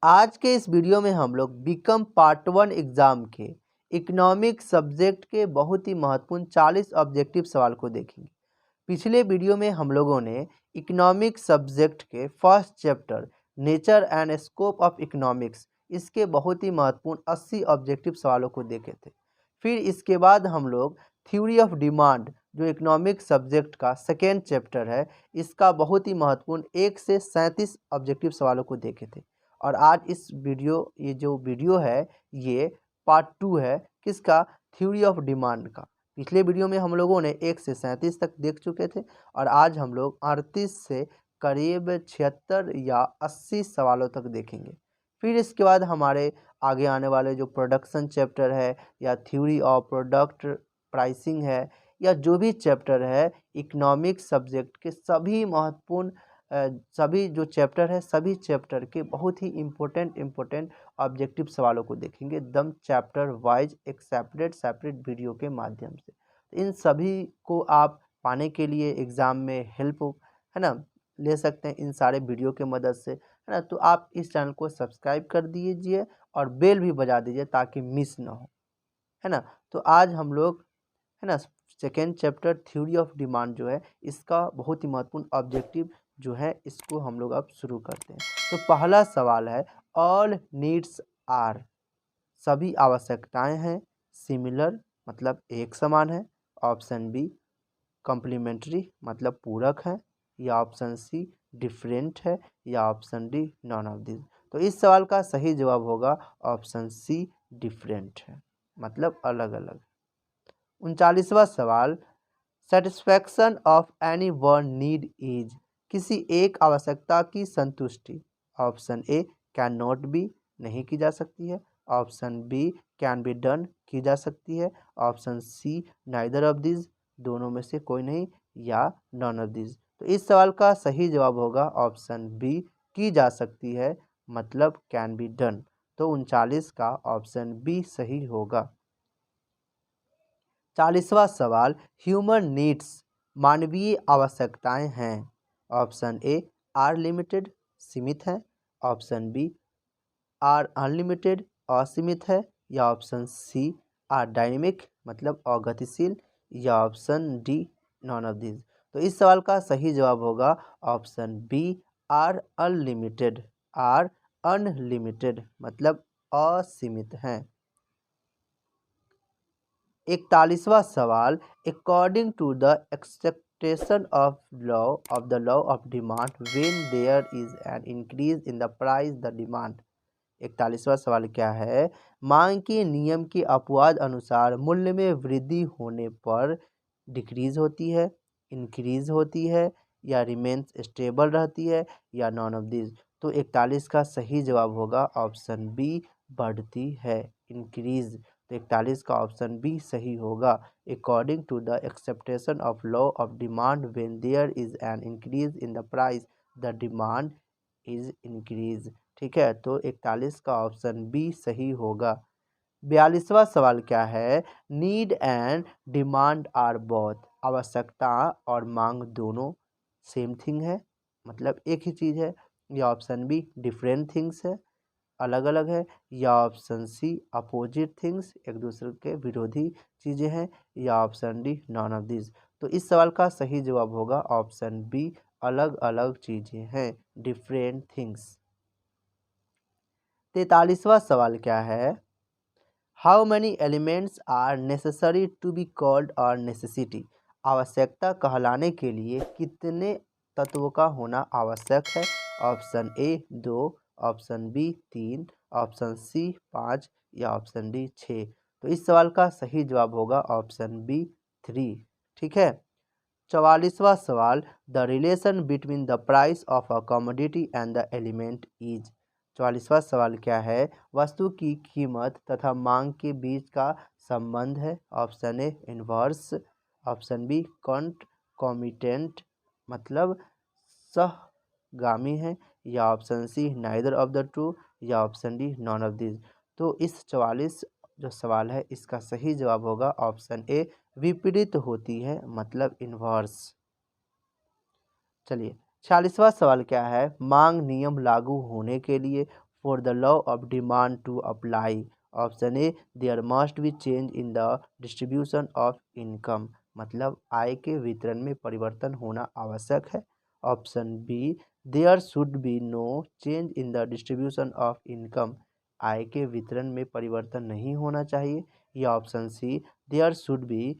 आज के इस वीडियो में हम लोग बीकॉम पार्ट 1 एग्जाम के इकोनॉमिक सब्जेक्ट के बहुत ही महत्वपूर्ण 40 ऑब्जेक्टिव सवाल को देखेंगे। पिछले वीडियो में हम लोगों ने इकोनॉमिक सब्जेक्ट के first chapter nature and scope of economics इसके बहुत ही महत्वपूर्ण 80 ऑब्जेक्टिव सवालों को देखे थे। फिर इसके बाद हम लोग थ्योरी ऑफ डिमांड जो इकोनॉमिक सब्जेक्ट का सेकेंड चैप्टर है इसका बहुत ही महत्वपूर्ण 1 से 37 ऑब्जेक्टिव सवालों को देखे थे। और आज ये जो वीडियो है ये पार्ट 2 है किसका, थ्योरी ऑफ डिमांड का। पिछले वीडियो में हम लोगों ने 1 से 37 तक देख चुके थे और आज हम लोग 38 से करीब 76 या 80 सवालों तक देखेंगे। फिर इसके बाद हमारे आगे आने वाले जो प्रोडक्शन चैप्टर है या थ्योरी ऑफ प्रोडक्ट प्राइसिंग है या जो भी चैप्टर है इकोनॉमिक सब्जेक्ट के सभी महत्वपूर्ण सभी जो चैप्टर है सभी चैप्टर के बहुत ही इम्पोर्टेंट ऑब्जेक्टिव सवालों को देखेंगे एकदम चैप्टर वाइज एक सेपरेट वीडियो के माध्यम से। इन सभी को आप पाने के लिए एग्ज़ाम में हेल्प है ना ले सकते हैं इन सारे वीडियो के मदद से, है ना। तो आप इस चैनल को सब्सक्राइब कर दीजिए और बेल भी बजा दीजिए ताकि मिस ना हो, है ना। तो आज हम लोग है ना second chapter theory of demand जो है इसका बहुत ही महत्वपूर्ण ऑब्जेक्टिव जो है इसको हम लोग अब शुरू करते हैं। तो पहला सवाल है ऑल नीड्स आर, सभी आवश्यकताएं हैं सिमिलर मतलब एक समान है। ऑप्शन बी कॉम्प्लीमेंट्री मतलब पूरक है, या ऑप्शन सी डिफरेंट है, या option D none of this. तो इस सवाल का सही जवाब होगा ऑप्शन सी डिफरेंट है मतलब अलग अलग। 39वां सवाल satisfaction of any one need is, किसी एक आवश्यकता की संतुष्टि। Option A can not be नहीं की जा सकती है, option B can be done की जा सकती है, option C neither of this दोनों में से कोई नहीं, या नॉन ऑफ दिस। तो इस सवाल का सही जवाब होगा ऑप्शन बी की जा सकती है मतलब कैन बी डन। तो 39 का ऑप्शन बी सही होगा। 40वां सवाल ह्यूमन नीड्स मानवीय आवश्यकताएं हैं। ऑप्शन ए आर लिमिटेड सीमित है, ऑप्शन बी आर अनलिमिटेड असीमित है, या ऑप्शन सी आर डायनेमिक मतलब अगतिशील, या option D none of this. तो इस सवाल का सही जवाब होगा option B are unlimited, are unlimited मतलब असीमित हैं। 41वां सवाल according to the expectation of the law of demand when there is an increase in the price the demand. 41वां सवाल क्या है, मांग के नियम के अपवाद अनुसार मूल्य में वृद्धि होने पर डिक्रीज होती है, इंक्रीज होती है, या रिमेन्स स्टेबल रहती है, या नॉन ऑफ दिस। तो 41 का सही जवाब होगा ऑप्शन बी बढ़ती है इंक्रीज। तो 41 का ऑप्शन बी सही होगा। According to the exception of law of demand when there is an increase in the price the demand is increase. ठीक है, तो 41 का ऑप्शन बी सही होगा। 42वां सवाल क्या है, need and demand are both, आवश्यकता और मांग दोनों सेम थिंग है मतलब एक ही चीज़ है, या ऑप्शन बी डिफरेंट थिंग्स है अलग अलग है, या ऑप्शन सी अपोजिट थिंग्स एक दूसरे के विरोधी चीज़ें हैं, या option D none of this. तो इस सवाल का सही जवाब होगा ऑप्शन बी अलग अलग चीज़ें हैं डिफरेंट थिंग्स। 43वां सवाल क्या है, how many elements are necessary to be called और नेसेसिटी, आवश्यकता कहलाने के लिए कितने तत्वों का होना आवश्यक है। Option A 2, option B 3, option C 5, या ऑप्शन डी 6। तो इस सवाल का सही जवाब होगा ऑप्शन बी 3। ठीक है। 44वां सवाल the relation between the price of a commodity and the element is. 44वां सवाल क्या है, वस्तु की कीमत तथा मांग के बीच का संबंध है। Option A inverse, option B concomitant मतलब सहगामी है, या option C neither of the two, या option D none of this. तो इस 44 जो सवाल है इसका सही जवाब होगा ऑप्शन ए विपरीत होती है मतलब इन्वर्स। चलिए 46वां सवाल क्या है, मांग नियम लागू होने के लिए for the law of demand to apply. Option A, there must be change in the distribution of income, मतलब आय के वितरण में परिवर्तन होना आवश्यक है। Option B, there should be no change in the distribution of income, आय के वितरण में परिवर्तन नहीं होना चाहिए। या option C, there should be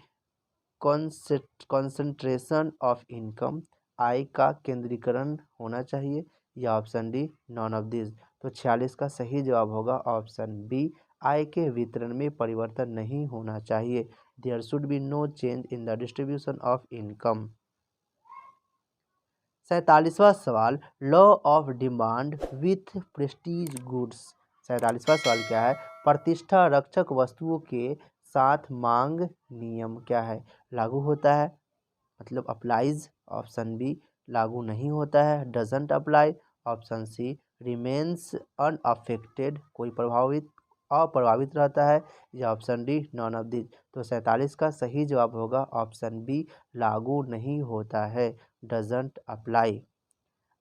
concentration of income, आय का केंद्रीकरण होना चाहिए। या option D, none of this. तो 46 का सही जवाब होगा ऑप्शन बी, आय के वितरण में परिवर्तन नहीं होना चाहिए। There should be no change in the distribution of income. 47वां सवाल, law of demand with prestige goods. 47वां सवाल क्या है, प्रतिष्ठा रक्षक वस्तुओं के साथ मांग नियम क्या है, लागू होता है, मतलब अप्लाइज। ऑप्शन बी, लागू नहीं होता है, doesn't apply. Option C, remains unaffected, कोई अप्रभावित रहता है। या option D, none of this. तो 47 का सही जवाब होगा ऑप्शन बी, लागू नहीं होता है, डजंट अप्लाई।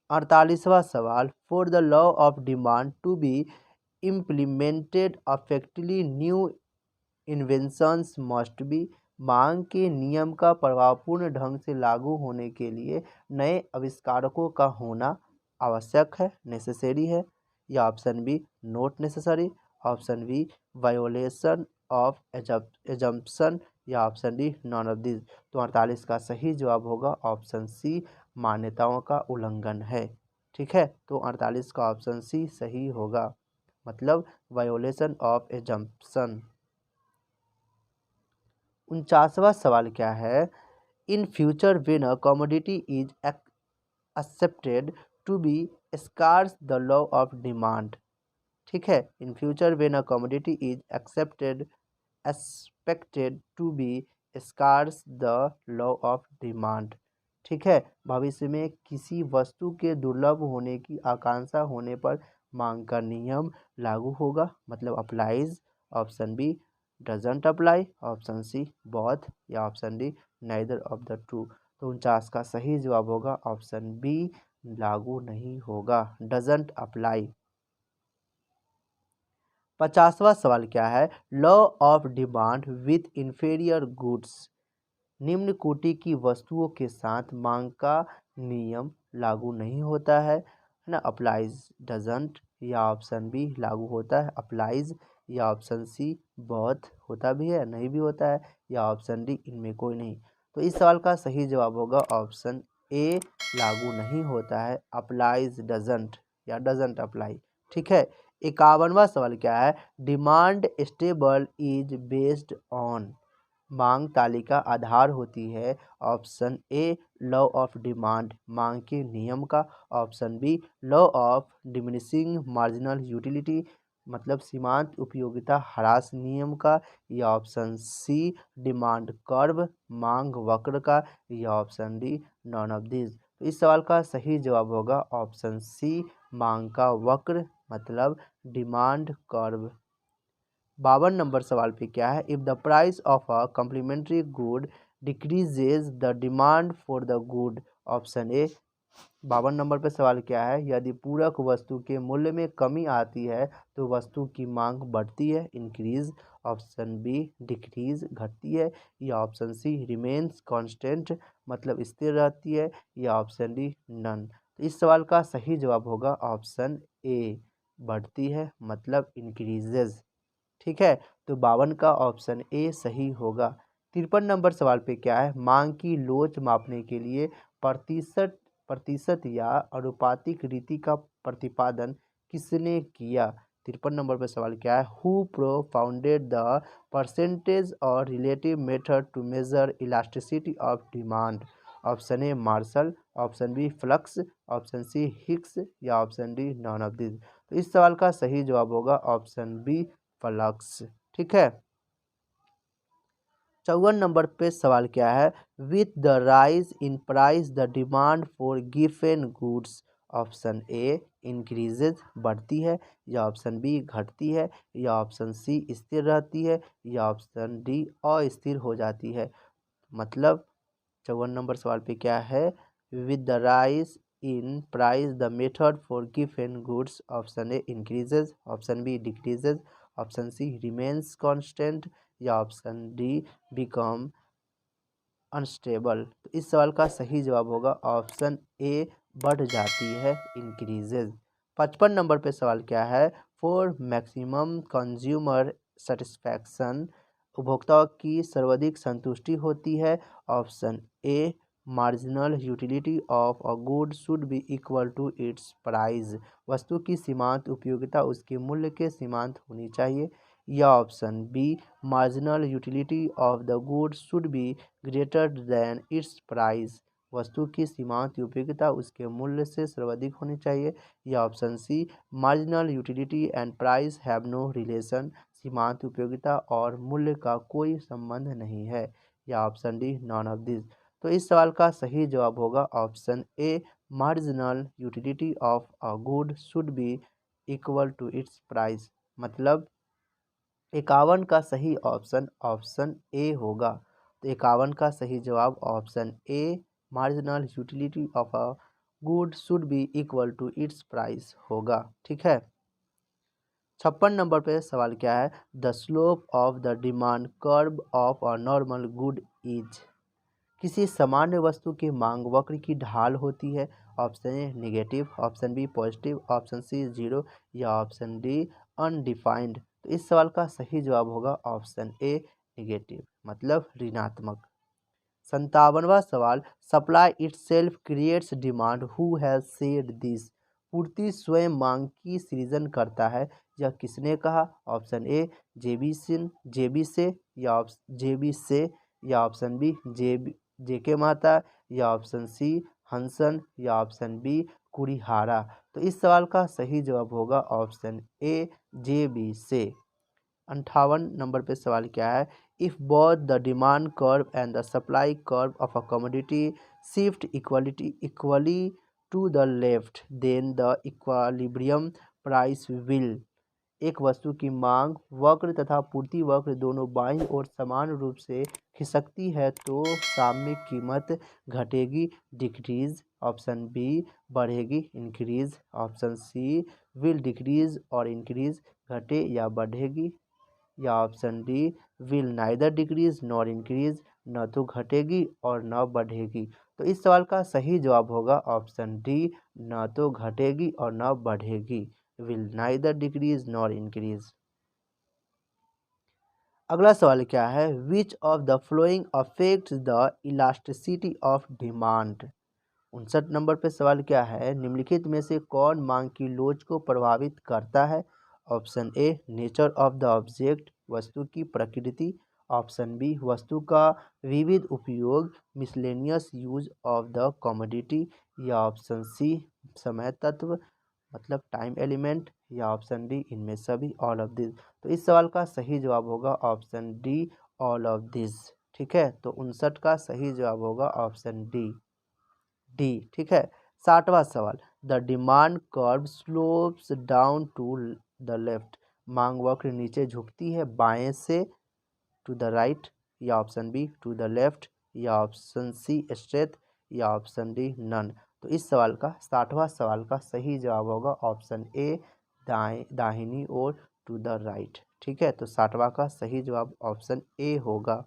48वां सवाल, for the law of demand to be implemented effectively new inventions must be, मांग के नियम का प्रभावपूर्ण ढंग से लागू होने के लिए नए आविष्कारकों का होना आवश्यक है, नेसेसरी है। या option B, not necessary. Option B, violation of assumption. या option D, none of this. तो 48 का सही जवाब होगा ऑप्शन सी, मान्यताओं का उल्लंघन है। ठीक है, तो 48 का ऑप्शन सी सही होगा, मतलब वायोलेशन ऑफ एजम्पशन। 49वां सवाल क्या है, in future when a commodity is expected to be scarce the law of demand. ठीक है, in future when a commodity is expected to be scarce the law of demand. ठीक है, भविष्य में किसी वस्तु के दुर्लभ होने की आकांक्षा होने पर मांग का नियम लागू होगा, मतलब applies. Option B, doesn't apply. Option C, both. या option D, neither of the two. तो 49 का सही जवाब होगा ऑप्शन बी, लागू नहीं होगा, डजंट अप्लाई। 50वां सवाल क्या है, law of demand with inferior goods, निम्न कोटि की वस्तुओं के साथ मांग का नियम लागू नहीं होता है ना, अप्लाइज, डजंट। या ऑप्शन बी, लागू होता है, अप्लाइज। या ऑप्शन सी, बहुत होता भी है, नहीं भी होता है। या ऑप्शन डी, इनमें कोई नहीं। तो इस सवाल का सही जवाब होगा ऑप्शन ए, लागू नहीं होता है, अप्लाइज डजंट या डजंट अप्लाई। ठीक है, 51वां सवाल क्या है, demand stable is based on, मांग तालिका आधार होती है। Option A, law of demand, मांग के नियम का। Option B, law of diminishing marginal utility, मतलब सीमांत उपयोगिता ह्रास नियम का। या ऑप्शन सी, डिमांड कर्व, मांग वक्र का। या option D, none of this. तो इस सवाल का सही जवाब होगा ऑप्शन सी, मांग का वक्र, मतलब डिमांड कर्व। 52 नंबर सवाल पे क्या है, if the price of a complementary good decreases the demand for the good. Option A. 52 नंबर पे सवाल क्या है, यदि पूरक वस्तु के मूल्य में कमी आती है तो वस्तु की मांग बढ़ती है, इंक्रीज। ऑप्शन बी, डिक्रीज, घटती है। या ऑप्शन सी, रिमेन्स कांस्टेंट, मतलब स्थिर रहती है। या ऑप्शन डी, नन। तो इस सवाल का सही जवाब होगा ऑप्शन ए, बढ़ती है, मतलब इंक्रीजेज। ठीक है, तो 52 का ऑप्शन ए सही होगा। 53 नंबर सवाल पे क्या है, मांग की लोच मापने के लिए प्रतिशत प्रतिशत या अनुपातिक रीति का प्रतिपादन किसने किया। 53 नंबर पे सवाल क्या है, हु प्रोफाउंडेड द परसेंटेज और relative method to measure elasticity of demand. Option A, Marshall. Option B, Flux. Option C, Hicks. या option D, none of this. तो इस सवाल का सही जवाब होगा ऑप्शन बी, फ्लक्स। ठीक है, 54 नंबर पे सवाल क्या है, with the rise in price the demand for given goods. Option A, increases, बढ़ती है। या ऑप्शन बी, घटती है। या ऑप्शन सी, स्थिर रहती है। या ऑप्शन डी, अस्थिर हो जाती है। मतलब 54 नंबर सवाल पे क्या है, with the rise in price the method for given goods. Option A increases, option B decreases, option C remains constant या ऑप्शन डी become अनस्टेबल। तो इस सवाल का सही जवाब होगा ऑप्शन ए बढ़ जाती है, इंक्रीजेज। 55 नंबर पे सवाल क्या है, फॉर मैक्सिमम कंज्यूमर सेटिस्फैक्शन उपभोक्ताओं की सर्वाधिक संतुष्टि होती है। Option A marginal utility of a good should be equal to its price, वस्तु की सीमांत उपयोगिता उसके मूल्य के सीमांत होनी चाहिए। या option B marginal utility of the good should be greater than its price, वस्तु की सीमांत उपयोगिता उसके मूल्य से सर्वाधिक होनी चाहिए। या option C marginal utility and price have no relation, सीमांत उपयोगिता और मूल्य का कोई संबंध नहीं है। या option D none of this. तो इस सवाल का सही जवाब होगा option A marginal utility of a good should be equal to its price, मतलब 51 का सही ऑप्शन ऑप्शन ए होगा। तो 51 का सही जवाब option A marginal utility of a good should be equal to its price होगा। ठीक है। 56 नंबर पे सवाल क्या है, the slope of the demand curve of a normal good is, किसी सामान्य वस्तु की मांग वक्र की ढाल होती है। Option A negative, option B positive, option C zero या ऑप्शन डी अनडिफाइंड। तो इस सवाल का सही जवाब होगा ऑप्शन ए निगेटिव, मतलब ऋणात्मक। 57वां सवाल, supply itself creates demand, who has said this, पूर्ति स्वयं मांग की सृजन करता है, यह किसने कहा। ऑप्शन ए जेबी से या जेबी से या ऑप्शन बी जेके माता या ऑप्शन सी हंसन या ऑप्शन बी कुरिहारा। तो इस सवाल का सही जवाब होगा ऑप्शन ए जेबी से। 58 नंबर पे सवाल क्या है, if both the demand curve and the supply curve of a commodity shift equally to the left then the equilibrium price will, एक वस्तु की मांग वक्र तथा पूर्ति वक्र दोनों बाईं ओर समान रूप से खिसकती है तो साम्य कीमत घटेगी डिक्रीज, ऑप्शन बी बढ़ेगी increase, option C will decrease और इंक्रीज घटे या बढ़ेगी, या option D will neither decrease nor increase, न तो घटेगी और न बढ़ेगी। तो इस सवाल का सही जवाब होगा ऑप्शन डी न तो घटेगी और न बढ़ेगी, will neither decrease nor increase. अगला सवाल क्या है, which of the flowing affects the elasticity of demand. 59 number पे सवाल क्या है, निम्नलिखित में से कौन मांग की लोच को प्रभावित करता है। Option A nature of the object, वस्तु की प्रकृति, ऑप्शन बी वस्तु का विविध उपयोग miscellaneous use of the commodity, या ऑप्शन सी समय तत्व मतलब टाइम एलिमेंट, या ऑप्शन डी इनमें सभी ऑल ऑफ दिस। तो इस सवाल का सही जवाब होगा option D all of this. ठीक है, तो 59 का सही जवाब होगा ऑप्शन डी। ठीक है। 60वां सवाल, the demand curve slopes down to the left, मांग वक्र नीचे झुकती है बाएं से टू द राइट, या option B to the left, या ऑप्शन सी स्ट्रेट, या ऑप्शन डी नन। तो इस सवाल का 60वां सवाल का सही जवाब होगा ऑप्शन ए दाहिनी ओर टू द राइट। ठीक है, तो 60वां का सही जवाब ऑप्शन ए होगा।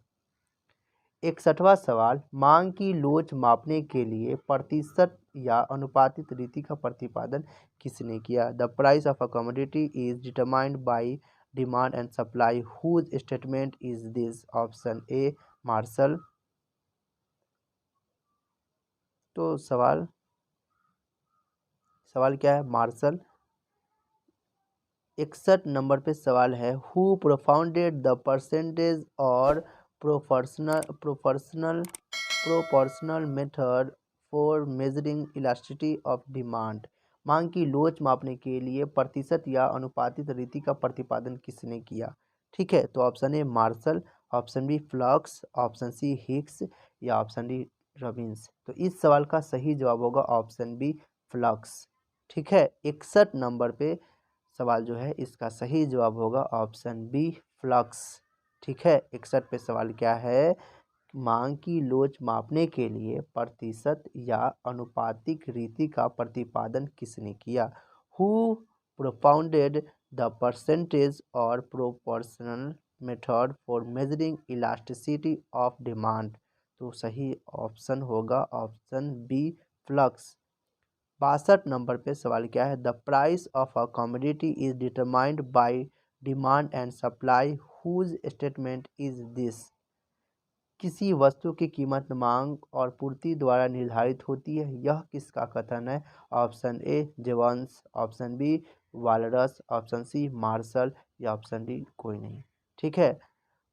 61वां सवाल, मांग की लोच मापने के लिए प्रतिशत या अनुपातित रीति का प्रतिपादन किसने किया। The price of a commodity is determined by demand and supply, whose statement is this. Option A Marshall. तो सवाल क्या है, मार्शल। 61 नंबर पे सवाल है, हु प्रोफाउंडेड द परसेंटेज और proportional method for measuring elasticity of demand, मांग की लोच मापने के लिए प्रतिशत या अनुपातित रीति का प्रतिपादन किसने किया। ठीक है, तो option A Marshall, option B Flux, option C Hicks, या ऑप्शन डी रॉबिन्स। तो इस सवाल का सही जवाब होगा ऑप्शन बी फ्लक्स। ठीक है, 61 नंबर पे सवाल जो है इसका सही जवाब होगा ऑप्शन बी फ्लक्स। ठीक है, 61 पे सवाल क्या है, मांग की लोच मापने के लिए प्रतिशत या अनुपातिक रीति का प्रतिपादन किसने किया? Who propounded the percentage or proportional method for measuring elasticity of demand? तो सही ऑप्शन होगा ऑप्शन बी, फ्लक्स। 62 नंबर पे सवाल क्या है? The price of a commodity is determined by demand and supply whose statement is this? किसी वस्तु की कीमत मांग और पूर्ति द्वारा निर्धारित होती है, यह किसका कथन है? Option A Jevons, option B Walras, option C Marshall या ऑप्शन डी कोई नहीं। ठीक है,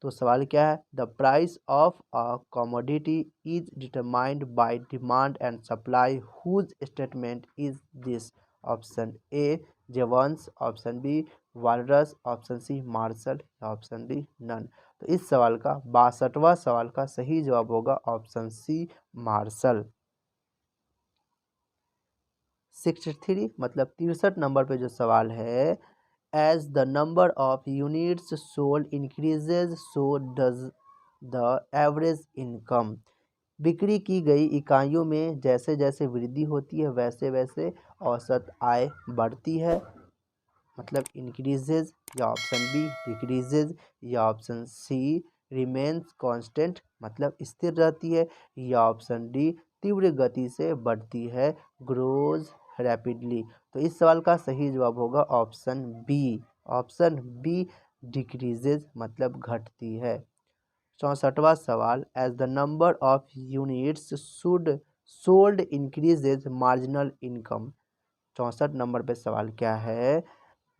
तो सवाल क्या है? The price of a commodity is determined by demand and supply whose statement is this? Option A Jevons, option B Walras, option C Marshall या ऑप्शन डी नन। तो इस सवाल का 62वां सवाल का सही जवाब होगा ऑप्शन सी मार्शल। 63 मतलब 63 नंबर पे जो सवाल है, as the number of units sold increases so does the average income. बिक्री की गई इकाइयों में जैसे जैसे वृद्धि होती है वैसे वैसे औसत आय बढ़ती है, मतलब इंक्रीजेज या ऑप्शन बी डिक्रीजेज या ऑप्शन सी रिमेन्स कांस्टेंट मतलब स्थिर रहती है या ऑप्शन डी तीव्र गति से बढ़ती है ग्रोज रैपिडली। तो इस सवाल का सही जवाब होगा ऑप्शन बी डिक्रीजेज मतलब घटती है। 64वां सवाल, as the number of units should sold increases marginal income. 64 number पे सवाल क्या है?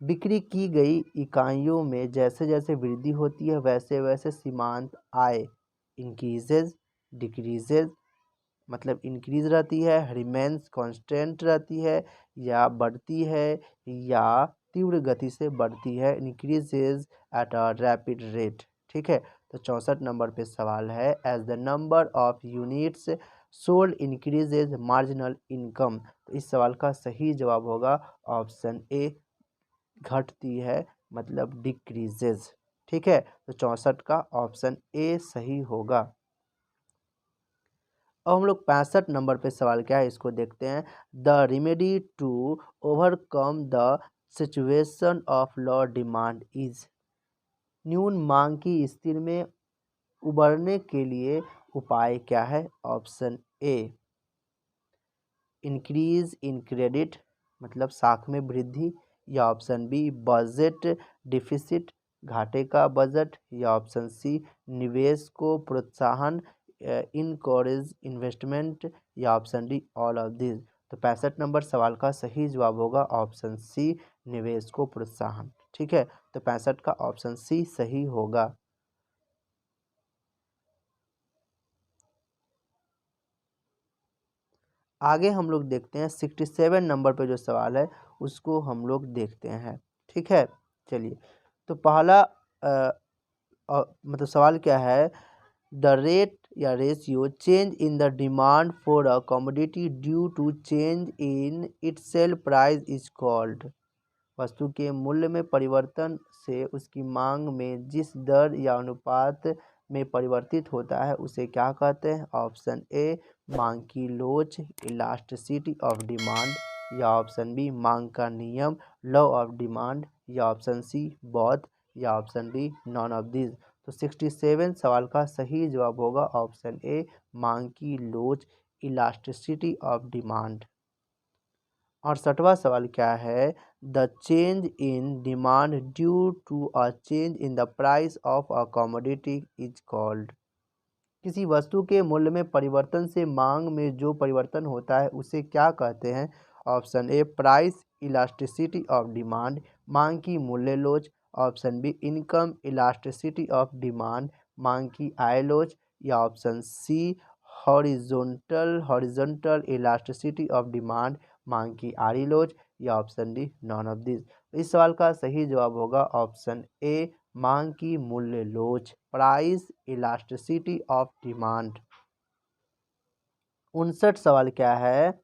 बिक्री की गई इकाइयों में जैसे जैसे वृद्धि होती है वैसे वैसे सीमांत आय इंक्रीजेज डिक्रीजेज मतलब इंक्रीज रहती है, रिमेन्स कांस्टेंट रहती है या बढ़ती है या तीव्र गति से बढ़ती है, increases at a rapid rate. ठीक है, तो 64 नंबर पे सवाल है, as the number of units sold increases marginal income. तो इस सवाल का सही जवाब होगा ऑप्शन ए घटती है मतलब डिक्रीजेज। ठीक है, तो 64 का ऑप्शन ए सही होगा। अब हम लोग 65 नंबर पे सवाल क्या है इसको देखते हैं। The remedy to overcome the situation of low demand is. न्यून मांग की स्थिति में उबरने के लिए उपाय क्या है? Option A increase in credit मतलब साख में वृद्धि या ऑप्शन बी बजट डिफिसिट घाटे का बजट या ऑप्शन सी निवेश को प्रोत्साहन इनकरेज इन्वेस्टमेंट या option D all of this. तो 65 नंबर सवाल का सही जवाब होगा ऑप्शन सी निवेश को प्रोत्साहन। ठीक है, तो 65 का ऑप्शन सी सही होगा। आगे हम लोग देखते हैं 67 नंबर पे जो सवाल है उसको हम लोग देखते हैं। ठीक है, चलिए, तो पहला मतलब सवाल क्या है? द रेट या ratio change in the demand for a commodity due to change in its sale price is called. वस्तु के मूल्य में परिवर्तन से उसकी मांग में जिस दर या अनुपात में परिवर्तित होता है उसे क्या कहते हैं? ऑप्शन ए मांग की लोच इलास्टिसिटी ऑफ डिमांड या ऑप्शन बी मांग का नियम लॉ ऑफ डिमांड या ऑप्शन सी बोथ या option D none of this. तो 67 सवाल का सही जवाब होगा ऑप्शन ए मांग की लोच इलास्टिसिटी ऑफ डिमांड। 68वां सवाल क्या है? The change in demand due to a change in the price of a commodity is called. किसी वस्तु के मूल्य में परिवर्तन से मांग में जो परिवर्तन होता है उसे क्या कहते हैं? Option A price elasticity of demand मांग की मूल्य लोच, option B income elasticity of demand मांग की आय लोच या option C horizontal elasticity of demand मांग की आड़ी लोच या option D none of this. इस सवाल का सही जवाब होगा ऑप्शन ए मांग की मूल्य लोच प्राइस इलास्टिसिटी ऑफ डिमांड। 59 सवाल क्या है?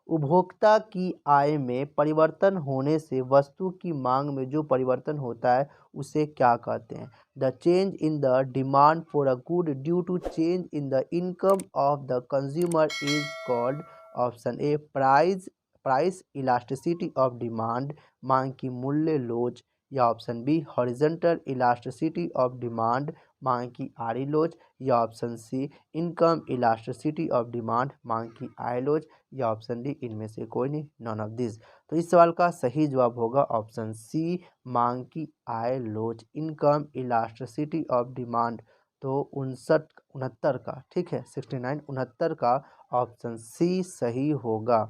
उपभोक्ता की आय में परिवर्तन होने से वस्तु की मांग में जो परिवर्तन होता है उसे क्या कहते हैं? The change in the demand for a good due to change in the income of the consumer is called option A price elasticity of demand, मांग की मूल्य लोच, या option B horizontal elasticity of demand, मांग की आड़ी लोच, या option C income elasticity of demand, मांग की आय लोच, या ऑप्शन डी इनमें से कोई नहीं, नॉन ऑफ दिस। तो इस सवाल का सही जवाब होगा ऑप्शन सी मांग की आय लोच, इनकम इलास्टिसिटी ऑफ डिमांड। तो 69 का, ठीक है, 69 का ऑप्शन सी सही होगा।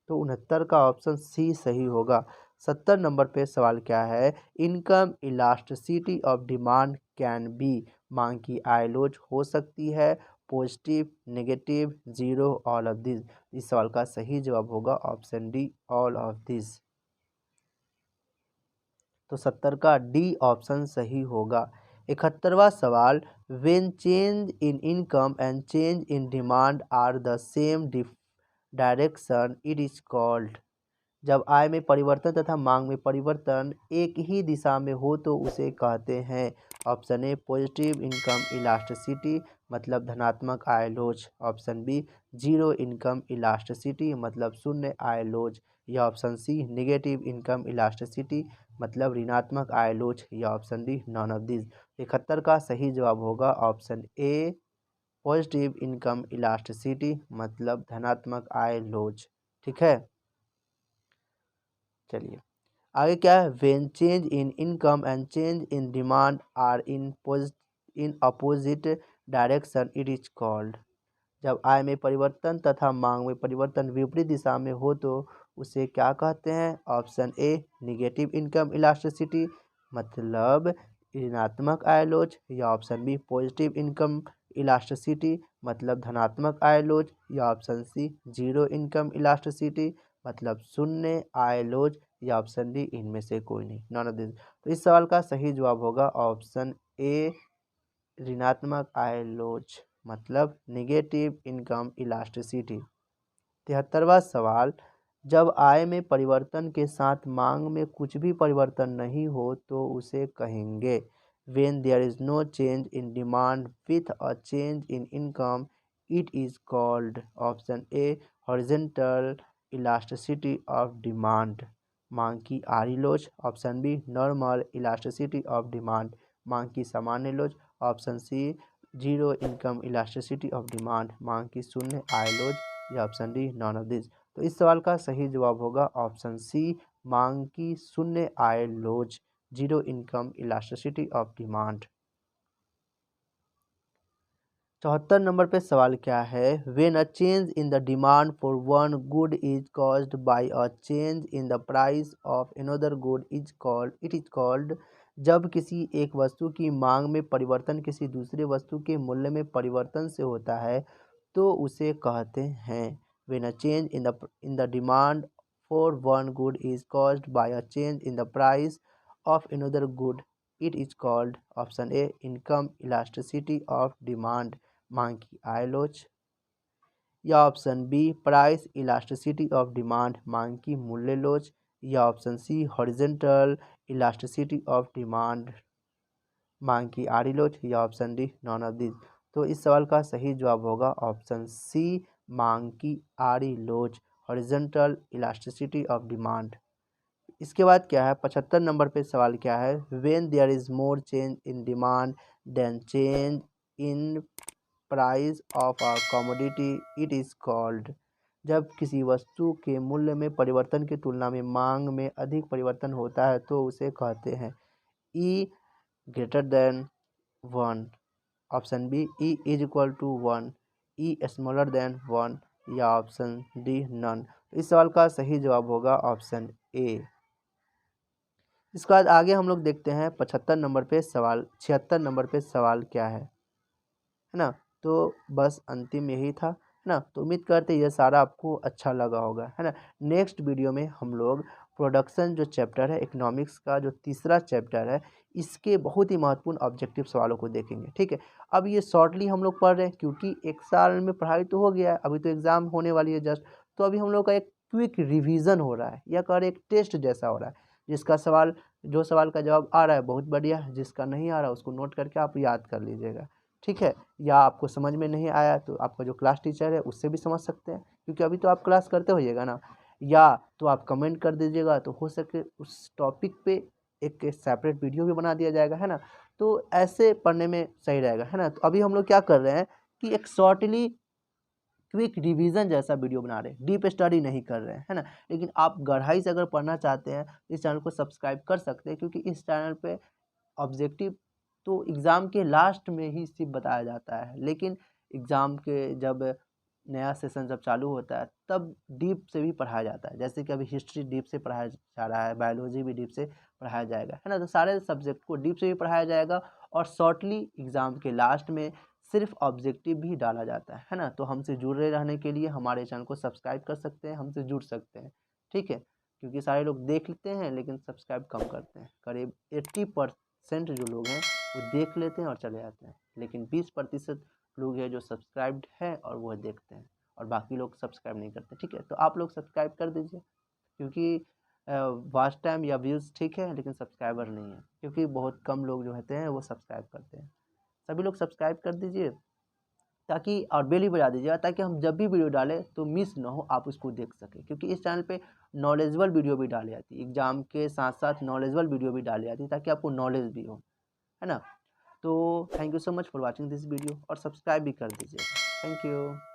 तो 69 का ऑप्शन सी सही होगा। 70 नंबर पे सवाल क्या है? Income elasticity of demand can be, मांग की आय लोच हो सकती है positive, negative, zero, all of this. इस सवाल का सही जवाब होगा option D all of this. तो 70 का डी ऑप्शन सही होगा। 71वां सवाल, when change in income and change in demand are the same direction it is called. जब आय में परिवर्तन तथा मांग में परिवर्तन एक ही दिशा में हो तो उसे कहते हैं। Option A positive income elasticity, मतलब धनात्मक आय लोच। Option B zero income elasticity, मतलब शून्य आय लोच, या option C negative income elasticity, मतलब ऋणात्मक आय लोच, या option D none of this. 71 का सही जवाब होगा option A positive income elasticity, मतलब धनात्मक आय लोच। ठीक है, चलिए आगे क्या है? When change in income and change in demand are in opposite direction it is called. जब आय में परिवर्तन तथा मांग में परिवर्तन विपरीत दिशा में हो तो उसे क्या कहते हैं? Option A negative income elasticity, मतलब ऋणात्मक आय लोच, या option B positive income elasticity, मतलब धनात्मक आय लोच, या option C zero income elasticity, मतलब शून्य आय लोच, या ऑप्शन डी इनमें से कोई नहीं, नॉन ऑफ दिस। तो इस सवाल का सही जवाब होगा ऑप्शन ए ऋणात्मक आय लोच, मतलब निगेटिव इनकम इलास्टिसिटी। 73वां सवाल, जब आय में परिवर्तन के साथ मांग में कुछ भी परिवर्तन नहीं हो तो उसे कहेंगे। When there is no change in demand with a change in income it is called. Option A horizontal elasticity of demand, मांग की आड़ी लोच। Option B normal elasticity of demand, मांग की सामान्य लोच। Option C zero income elasticity of demand, मांग की शून्य आय लोच, या option D none of this. तो इस सवाल का सही जवाब होगा ऑप्शन सी मांग की शून्य आय लोच, zero income elasticity of demand. 74 number पे सवाल क्या है? When a change in the demand for one good is caused by a change in the price of another good it is called. जब किसी एक वस्तु की मांग में परिवर्तन किसी दूसरे वस्तु के मूल्य में परिवर्तन से होता है तो उसे कहते हैं। When a change in the demand for one good is caused by a change in the price of another good it is called. Option A income elasticity of demand, मांग की आय लोच, या option B price elasticity of demand, मांग की मूल्य लोच, या option C horizontal elasticity of demand, मांग की आड़ी लोच, या option D none of this. तो इस सवाल का सही जवाब होगा ऑप्शन सी मांग की आड़ी लोच, हॉरिजॉन्टल इलास्टिसिटी ऑफ डिमांड। इसके बाद क्या है? 75 नंबर पे सवाल क्या है? When there is more change in demand than change in price of a commodity it is called. जब किसी वस्तु के मूल्य में परिवर्तन की तुलना में मांग में अधिक परिवर्तन होता है तो उसे कहते हैं E greater than one, option B E is equal to one, E smaller than one, या ऑप्शन डी नन। इस सवाल का सही जवाब होगा ऑप्शन ए। इसके बाद आगे हम लोग देखते हैं 75 नंबर पे सवाल, 76 नंबर पे सवाल क्या है ना? तो बस अंतिम यही था, है ना? तो उम्मीद करते हैं ये सारा आपको अच्छा लगा होगा, है ना? नेक्स्ट वीडियो में हम लोग प्रोडक्शन जो चैप्टर है, इकोनॉमिक्स का जो तीसरा चैप्टर है, इसके बहुत ही महत्वपूर्ण ऑब्जेक्टिव सवालों को देखेंगे। ठीक है, अब ये शॉर्टली हम लोग पढ़ रहे हैं क्योंकि एक साल में पढ़ाई तो हो गया है, अभी तो एग्ज़ाम होने वाली है जस्ट, तो अभी हम लोग का एक क्विक रिवीजन हो रहा है या कर एक टेस्ट जैसा हो रहा है, जिसका सवाल जो सवाल का जवाब आ रहा है बहुत बढ़िया, जिसका नहीं आ रहा उसको नोट करके आप याद कर लीजिएगा, ठीक है। या आपको समझ में नहीं आया तो आपका जो क्लास टीचर है उससे भी समझ सकते हैं, क्योंकि अभी तो आप क्लास करते होइएगा ना, या तो आप कमेंट कर दीजिएगा, तो हो सके उस टॉपिक पे एक सेपरेट वीडियो भी बना दिया जाएगा, है ना। तो ऐसे पढ़ने में सही रहेगा, है ना। तो अभी हम लोग क्या कर रहे हैं कि एक शॉर्टली क्विक रिवीजन जैसा वीडियो बना रहे हैं, डीप स्टडी नहीं कर रहे हैं, है ना। लेकिन आप गहराई से अगर पढ़ना चाहते हैं इस चैनल को सब्सक्राइब कर सकते हैं, क्योंकि इस चैनल पे ऑब्जेक्टिव तो एग्ज़ाम के लास्ट में ही सिर्फ बताया जाता है, लेकिन एग्ज़ाम के जब नया सेशन जब चालू होता है तब डीप से भी पढ़ाया जाता है। जैसे कि अभी हिस्ट्री डीप से पढ़ाया जा रहा है, बायोलॉजी भी डीप से पढ़ाया जाएगा, है ना। तो सारे सब्जेक्ट को डीप से भी पढ़ाया जाएगा और शॉर्टली एग्ज़ाम के लास्ट में सिर्फ ऑब्जेक्टिव भी डाला जाता है ना। तो हमसे जुड़े रहने के लिए हमारे चैनल को सब्सक्राइब कर सकते हैं, हमसे जुड़ सकते हैं, ठीक है। क्योंकि सारे लोग देख लेते हैं लेकिन सब्सक्राइब कम करते हैं। करीब 80% जो लोग हैं वो देख लेते हैं और चले जाते हैं, लेकिन 20% लोग हैं जो सब्सक्राइब्ड हैं और वो देखते हैं, और बाकी लोग सब्सक्राइब नहीं करते, ठीक है। तो आप लोग सब्सक्राइब कर दीजिए, क्योंकि वॉच टाइम या व्यूज़ ठीक है लेकिन सब्सक्राइबर नहीं है, क्योंकि बहुत कम लोग जो होते हैं वो सब्सक्राइब करते हैं। सभी लोग सब्सक्राइब कर दीजिए ताकि, और बेल ही बजा दीजिएगा, ताकि हम जब भी वीडियो डालें तो मिस ना हो, आप उसको देख सकें। क्योंकि इस चैनल पे नॉलेजेबल वीडियो भी डाली जाती है, एग्जाम के साथ साथ नॉलेजेबल वीडियो भी डाली जाती है, ताकि आपको नॉलेज भी हो, है ना। तो thank you so much for watching this video, और सब्सक्राइब भी कर दीजिएगा। Thank you.